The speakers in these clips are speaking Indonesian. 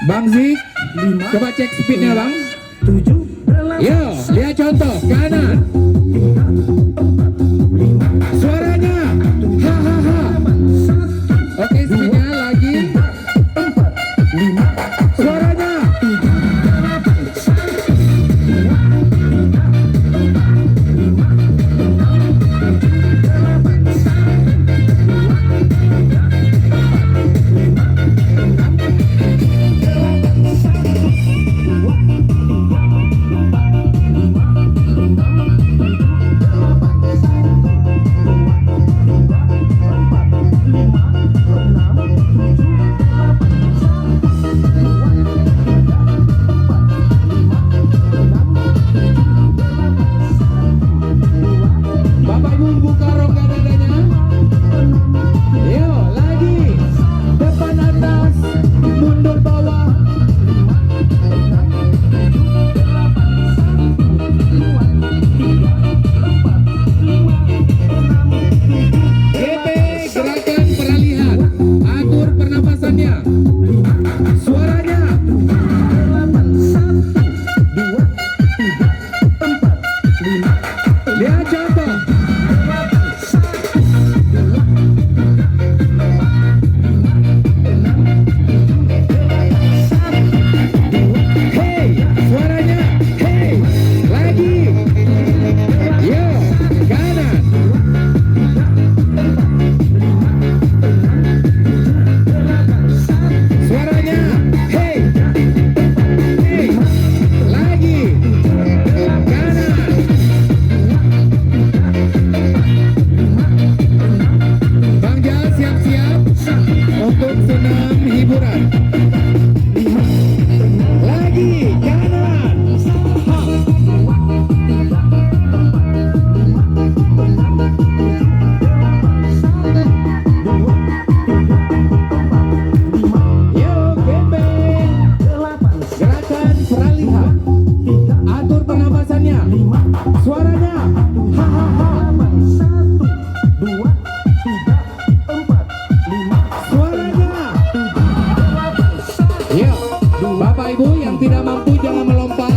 Bang Zik, coba cek speednya bang. Yo, lihat contoh kanan. Suaranya, hahaha. Oke, speednya lagi. Suaranya. Bapak Ibu buka rongga dadanya. Yo, lagi. Depan atas, mundur bawah. GP, gerakan peralihan. Atur pernapasannya. Suaranya. Lihat contoh. Hey, suaranya. Hey, lagi. Yo, kanan. Suaranya. Hey, hey, lagi. Kanan. Bang Jal siap-siap untuk senam hiburan. Lagi kanan. Yo, gembeng. Gerakan peralihan. Atur pernapasannya. Suaranya. Hahaha. Suaranya. Yo, Bapak Ibu yang tidak mampu jangan melompat.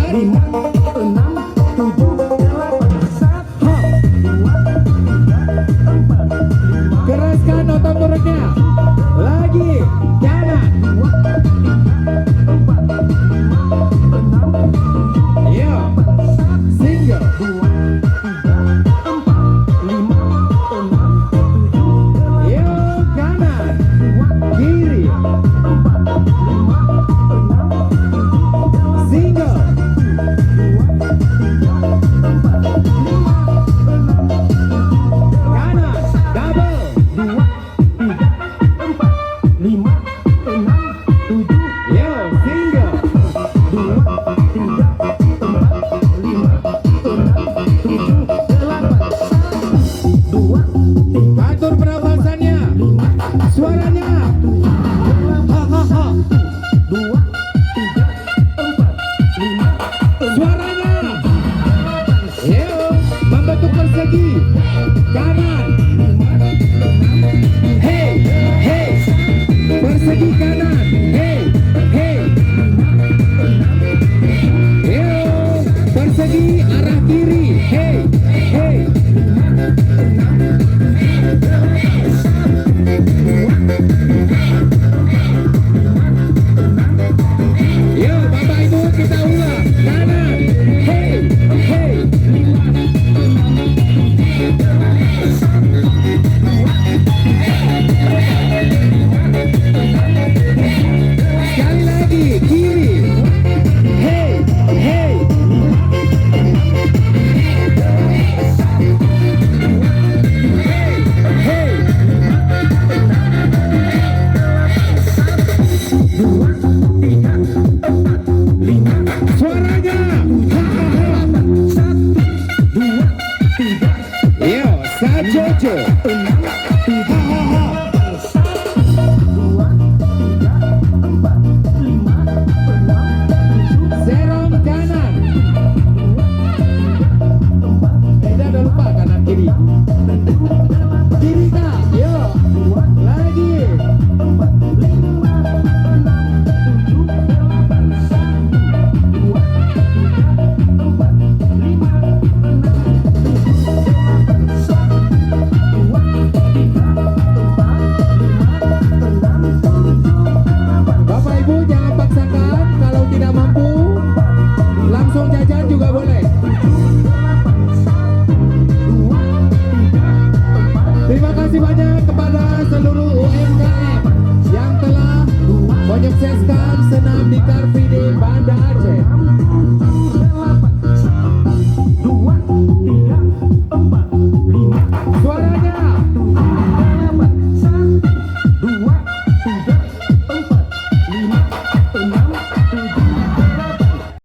Keraskan otot perutnya. Lagi kanan. Yo, single. Yo, kanan. Kiri. Single. Kanan. Double. Yo, single. Atur pernapasannya. Suaranya. Hahaha. Suaranya. Yo, membentuk persegi. Kanan. Hey, hey. Persegi kanan. Hey, hey. Yo, persegi arah kiri. Hey, hey. Yo, Bapak Ibu kita ulang. Kanan. Hey, hey. Sekali lagi kiri. Hey, hey. Hey. Suaranya. Yo, Sajojo. Serong kanan. Udah lupa kanan kiri. Kiri kak, yo. Lagi. kasih banyak kepada seluruh UMKM yang telah menyukseskan senam di Car Free Day Banda Aceh.